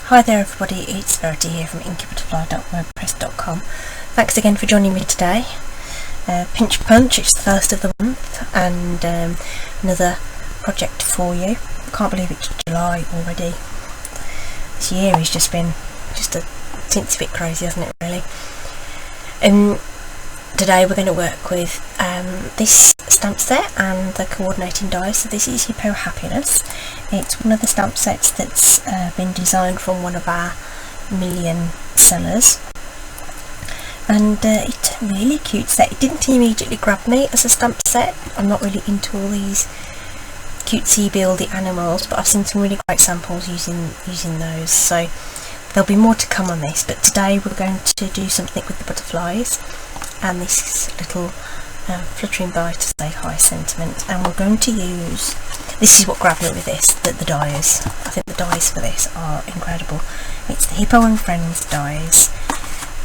Hi there everybody, it's Verity here from inkybutterfly.wordpress.com. Thanks again for joining me today. Pinch Punch, it's the first of the month and another project for you. I can't believe it's July already. This year has just been a teensy bit crazy, hasn't it really? Today we're going to work with this stamp set and the coordinating dies. So this is Hippo Happiness. It's one of the stamp sets that's been designed from one of our million sellers, and it's a really cute set. It didn't immediately grab me as a stamp set. I'm not really into all these cutesy buildy animals, but I've seen some really great samples using those, so there'll be more to come on this. But today we're going to do something with the butterflies and this little fluttering by to say hi sentiment, and we're going to use, this is what grabbed me with this, the dies. I think the dies for this are incredible. It's the Hippo and Friends dies,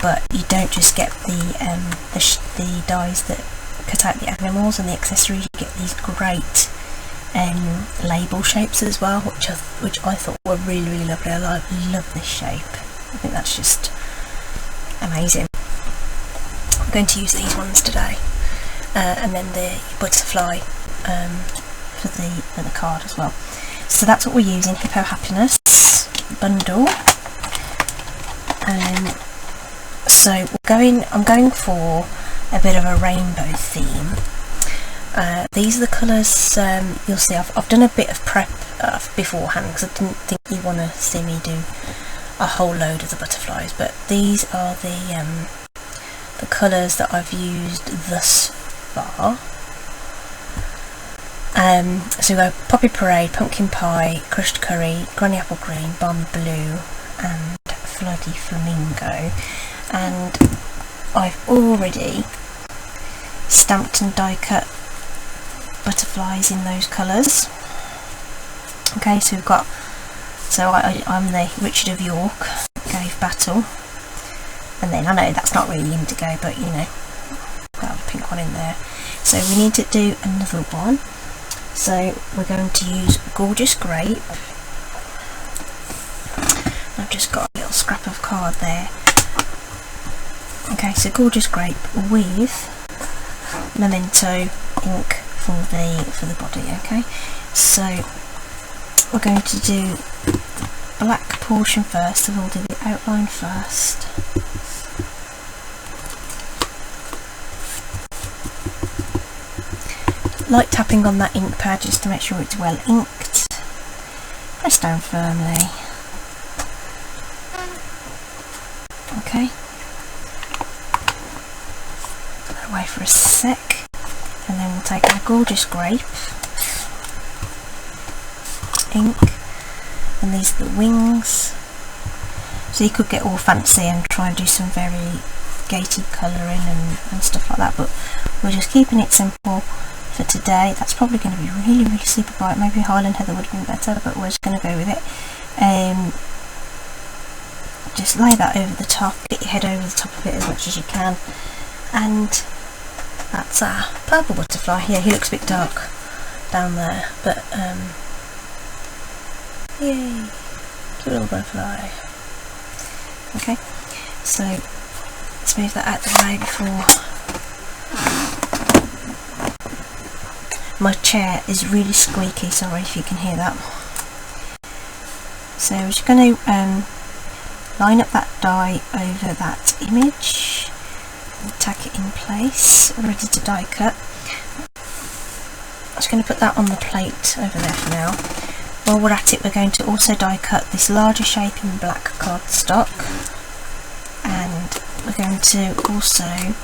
but you don't just get the dies that cut out the animals and the accessories, you get these great label shapes as well, which I thought were really lovely. I love this shape. I think that's just amazing. I'm going to use these ones today, and then the butterfly for the card as well. So that's what we're using, Hippo Happiness bundle. So I'm going for a bit of a rainbow theme. These are the colours. You'll see I've done a bit of prep beforehand because I didn't think you want to see me do a whole load of the butterflies, but these are the colours that I've used thus far. So we've got Poppy Parade, Pumpkin Pie, Crushed Curry, Granny Apple Green, Bomb Blue and Floody Flamingo, and I've already stamped and die cut butterflies in those colours. Okay, so we've got, I'm the Richard of York, gave battle, and then I know that's not really indigo, but you know, got a pink one in there. So we need to do another one. So we're going to use Gorgeous Grape. I've just got a little scrap of card there. Okay, so Gorgeous Grape with Memento ink for the body. Okay, so we're going to do black portion first, so we'll do the outline first. Light tapping on that ink pad just to make sure it's well inked. Press down firmly. Okay. Put that away for a sec, and then we'll take our Gorgeous Grape ink, and these are the wings. So you could get all fancy and try and do some very gated colouring and stuff like that, but we're just keeping it simple for today. That's probably going to be really super bright. Maybe Highland Heather would have been better, but we're just going to go with it. Just lay that over the top, get your head over the top of it as much as you can, and that's our purple butterfly. Yeah, he looks a bit dark down there, but yay, cute little butterfly. Okay, so let's move that out of the way before. My chair is really squeaky, sorry if you can hear that. So we're just going to line up that die over that image and tack it in place, ready to die cut. I'm just going to put that on the plate over there for now. While we're at it, we're going to also die cut this larger shape in black cardstock, and we're going to also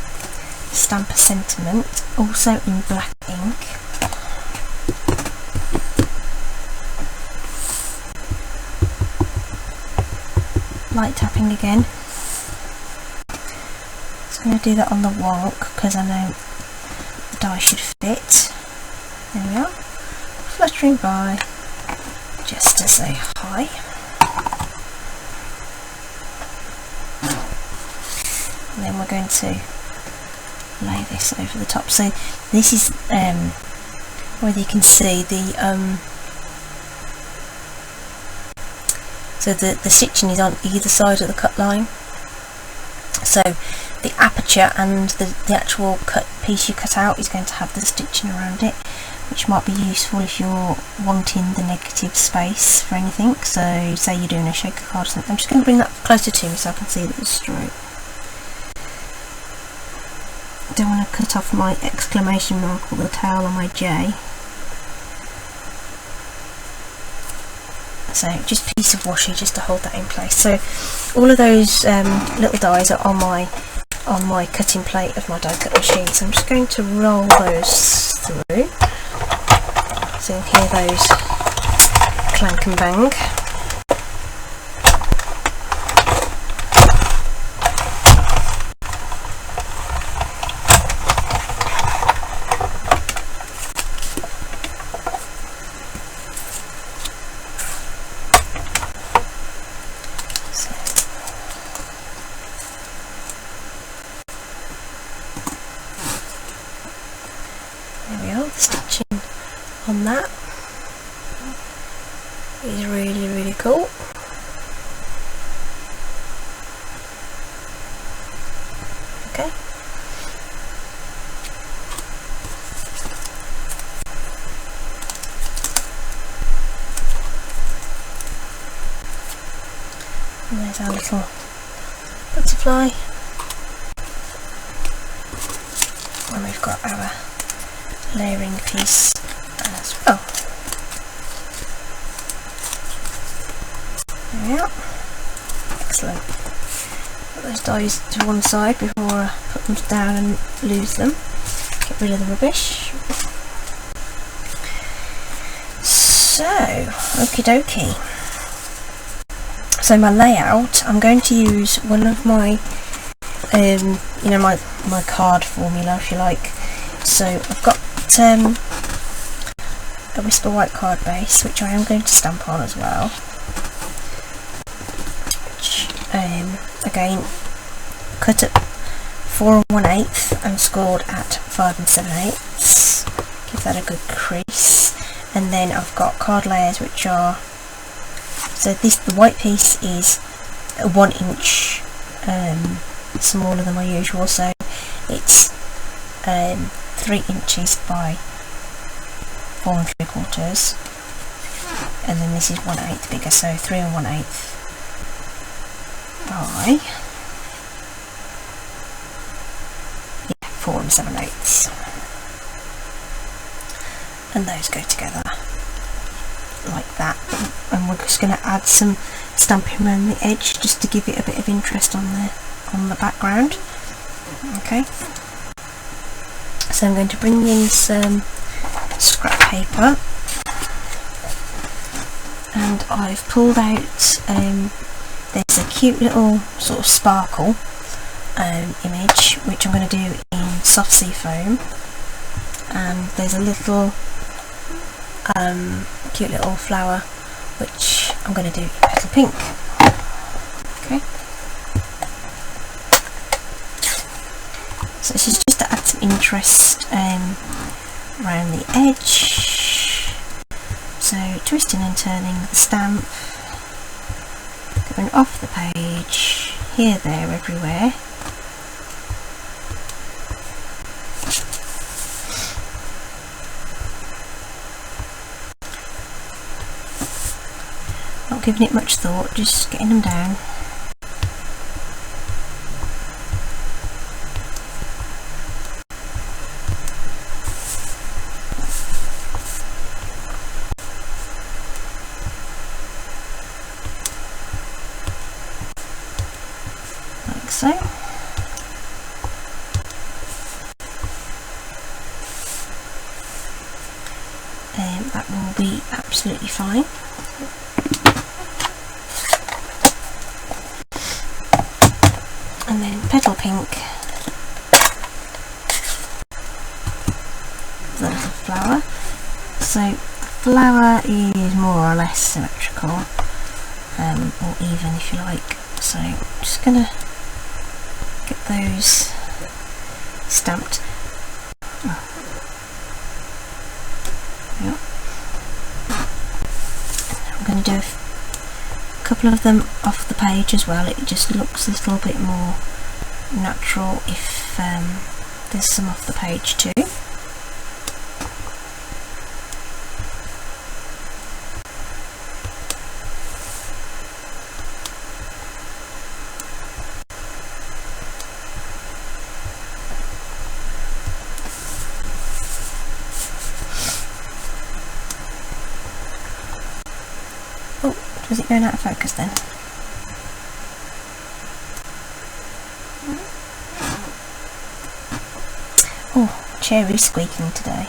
stamp a sentiment, also in black ink. Light tapping again. So I'm going to do that on the wonk because I know the die should fit. There we are. Fluttering by just to say hi. And then we're going to lay this over the top. So this is whether you can see the so the stitching is on either side of the cut line, so the aperture and the actual cut piece you cut out is going to have the stitching around it, which might be useful if you're wanting the negative space for anything. So say you're doing a shaker card or something. I'm just going to bring that closer to me so I can see the stroke. Don't want to cut off my exclamation mark or the tail on my J. So just a piece of washi just to hold that in place. So all of those little dies are on my cutting plate of my die cut machine. So I'm just going to roll those through. So you can hear those clank and bang. There we are, the stitching on that is really, really cool. Okay. And there's our little butterfly. And we've got our layering piece as well. There we are. Excellent. Put those dies to one side before I put them down and lose them. Get rid of the rubbish. So, okie dokie. So my layout, I'm going to use one of my, you know, my card formula, if you like. So I've got a Whisper White card base, which I am going to stamp on as well. Which, again, cut at 4 1/8 and scored at 5 7/8. Give that a good crease. And then I've got card layers, which are, so the white piece is 1 inch smaller than my usual, so it's 3 inches by 4 3/4, and then this is 1/8 bigger, so 3 1/8 by 4 7/8, and those go together like that. And we're just going to add some stamping around the edge just to give it a bit of interest on the background. Okay. So I'm going to bring in some scrap paper, and I've pulled out, there's a cute little sort of sparkle image which I'm going to do in soft sea foam, and there's a little cute little flower which I'm going to do in petal pink. Okay. So this is just to add some interest around the edge. So twisting and turning the stamp, going off the page, here, there, everywhere. Not giving it much thought, just getting them down. Like so. That will be absolutely fine. And then petal pink, the little flower. So the flower is more or less symmetrical, or even if you like. So I'm just going to get those stamped. I'm going to do a couple of them off the page as well. It just looks a little bit more natural if there's some off the page too. Oh, was it going out of focus then? Oh, cherry squeaking today.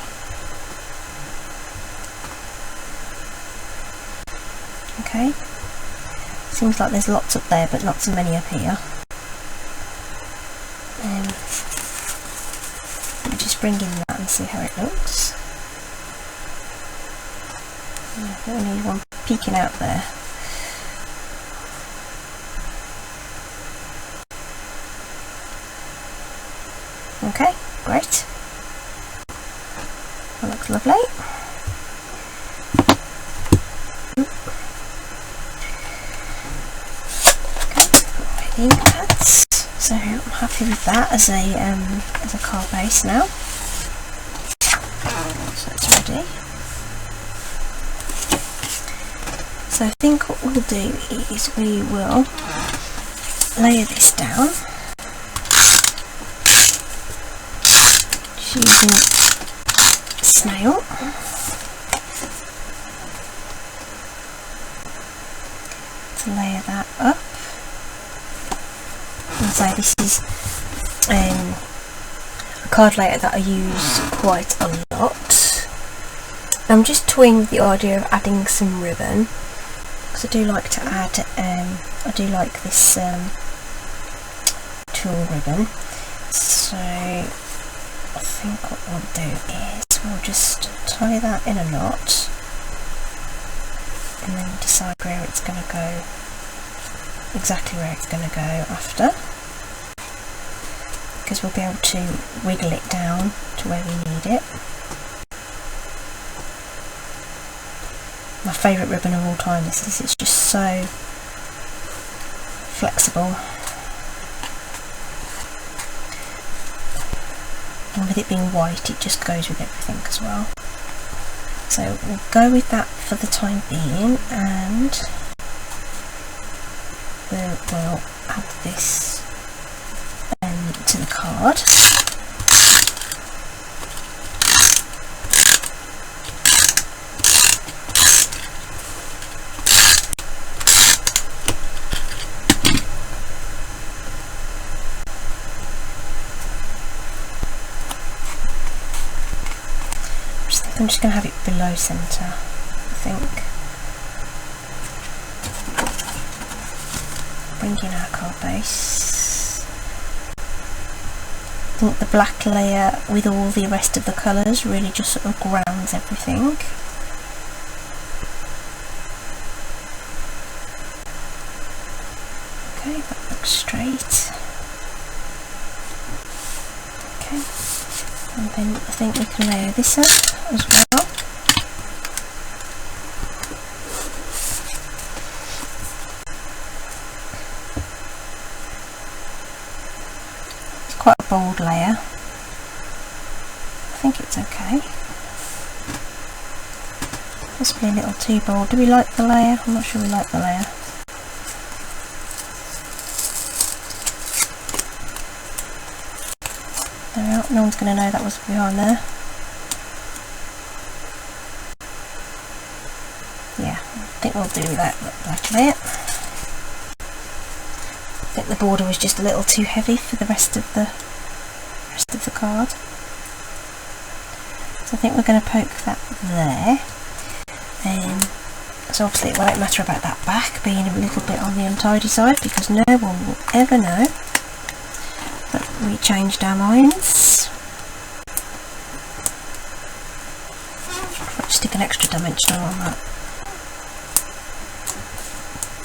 Okay, seems like there's lots up there but not so many up here. Let me just bring in that and see how it looks. I think we need one peeking out there. Okay, great. That looks lovely. Okay, ink pads. So I'm happy with that as a card base now. So it's ready. So I think what we'll do is we will layer this down using snail. To layer that up. And so this is a card layer that I use quite a lot. I'm just toying with the idea of adding some ribbon. I do like to add, I do like this tulle ribbon, so I think what we'll do is we'll just tie that in a knot and then decide where it's going to go, exactly where it's going to go after, because we'll be able to wiggle it down to where we need it. My favourite ribbon of all time, this is, it's just so flexible, and with it being white it just goes with everything as well. So we'll go with that for the time being, and we'll add this to the card. I'm just going to have it below centre, I think. Bring in our card base. I think the black layer with all the rest of the colours really just sort of grounds everything. Okay, that looks straight. Okay, and then I think we can layer this up as well. It's quite a bold layer. I think it's okay. Possibly a little too bold. Do we like the layer? I'm not sure we like the layer. There we are. No one's going to know that was behind there. I think we'll do that like that. I think the border was just a little too heavy for the rest of the card. So I think we're going to poke that there. So obviously it won't matter about that back being a little bit on the untidy side, because no one will ever know that we changed our minds. I'll stick an extra dimensional on that,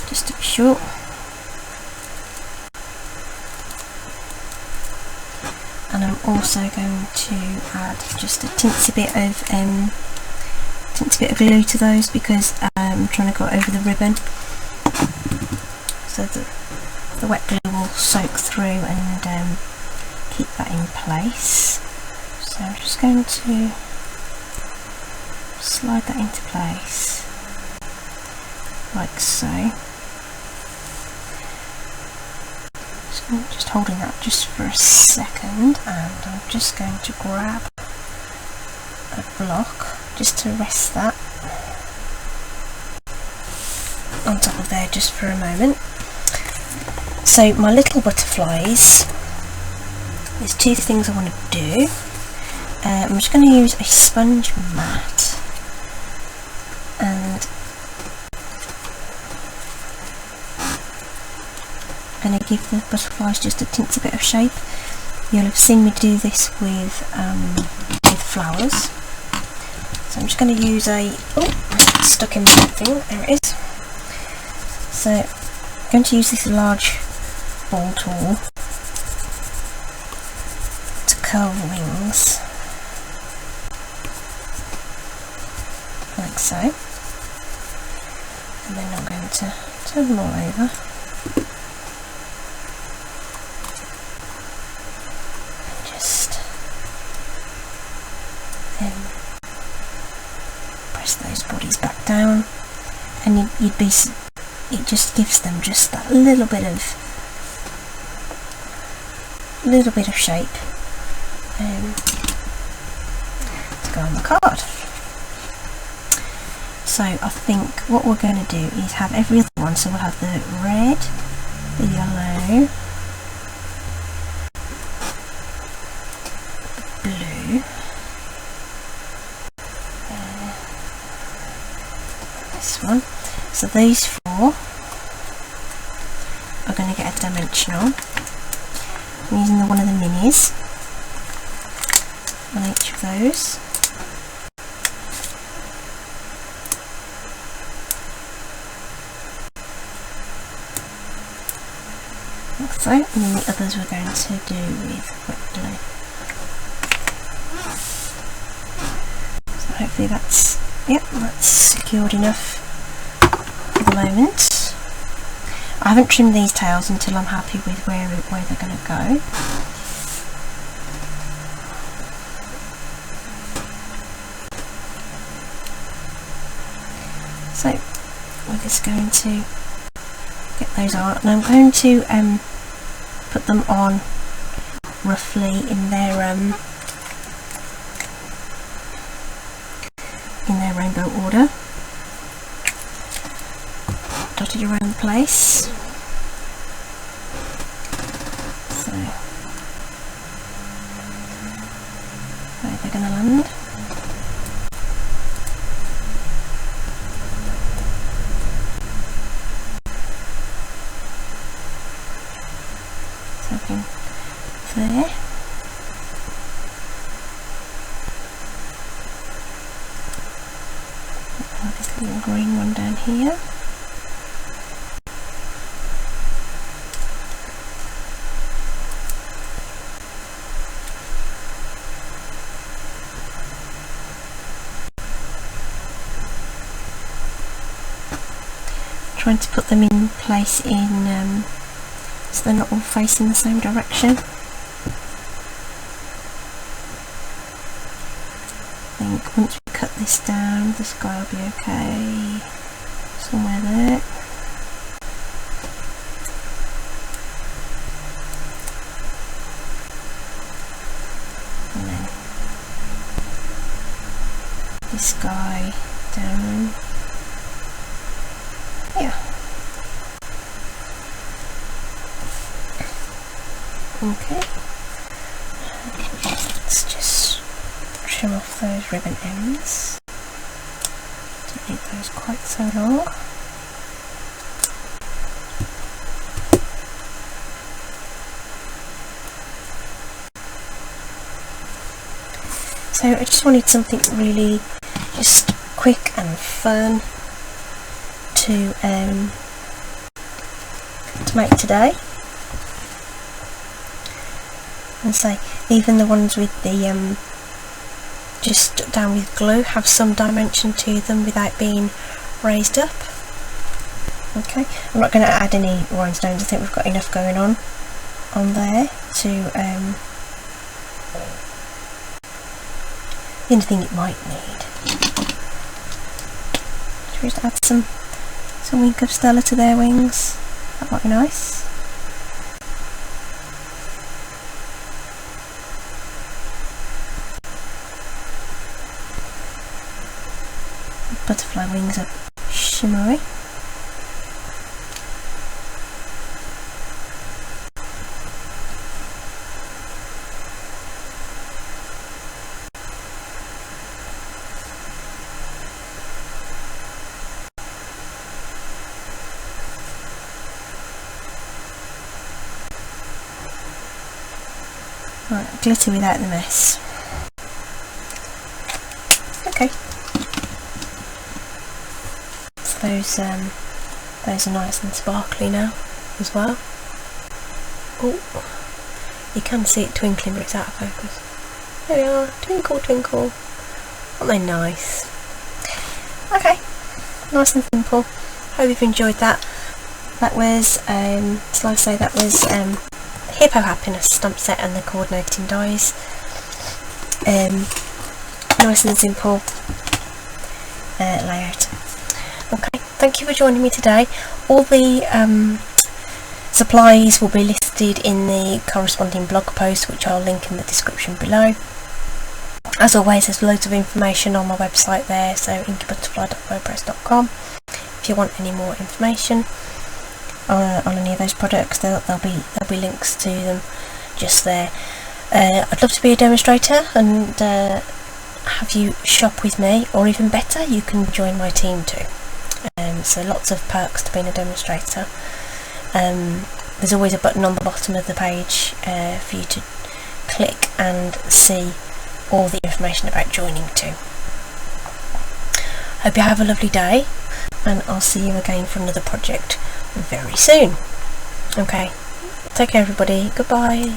just to be sure. And I'm also going to add just a teensy bit of glue to those, because I'm trying to go over the ribbon. so that the wet glue will soak through and keep that in place. So I'm just going to slide that into place like so. So I'm just holding that just for a second, and I'm just going to grab a block just to rest that on top of there just for a moment. So my little butterflies, there's two things I want to do. I'm just going to use a sponge mat and I'm going to give the butterflies just a teensy bit of shape. You'll have seen me do this with flowers. So I'm just going to use a, it's stuck in something, there it is. So I'm going to use this large ball tool to curl the wings, like so, and then I'm going to turn them all over and just press those bodies back down, and you'd be, it just gives them just that little bit of shape to go on the card. So I think what we're going to do is have every other one. So we'll have the red, the yellow, the blue, this one. So these four are going to get a dimensional. I'm using one of the minis on each of those. Like so, and then the others we're going to do with wet glue. So hopefully that's, yep, that's secured enough for the moment. I haven't trimmed these tails until I'm happy with where they're going to go. So we're just going to get those on, and I'm going to put them on roughly in their rainbow order, dotted around the place. So where they're going to land. Something there. This little green one down here. Trying to put them in place in so they're not all facing the same direction. I think once we cut this down, the sky will be okay. Somewhere there. And then this guy down. Yeah. Okay. Let's just trim off those ribbon ends. Don't need those quite so long. So I just wanted something really just quick and fun to make today. And say even the ones with the just stuck down with glue have some dimension to them without being raised up. Okay, I'm not going to add any rhinestones. I think we've got enough going on there to the only thing it might need. Should we just add some wing of Stella to their wings? That might be nice. Butterfly wings are shimmery. Right, glitter without the mess. Okay. So those are nice and sparkly now as well. Oh, you can see it twinkling, but it's out of focus. There we are, twinkle twinkle. Aren't they nice? Okay, nice and simple. Hope you've enjoyed that. That was, so like I say, that was Hippo Happiness stamp set and the coordinating dies. Nice and simple layout. Okay, thank you for joining me today. All the supplies will be listed in the corresponding blog post, which I'll link in the description below. As always, there's loads of information on my website there, so inkybutterfly.wordpress.com. If you want any more information on any of those products, there'll be links to them just there. I'd love to be a demonstrator and have you shop with me, or even better, you can join my team too. So lots of perks to being a demonstrator. There's always a button on the bottom of the page for you to click and see all the information about joining too. Hope you have a lovely day, and I'll see you again for another project very soon. Okay, take care everybody, goodbye.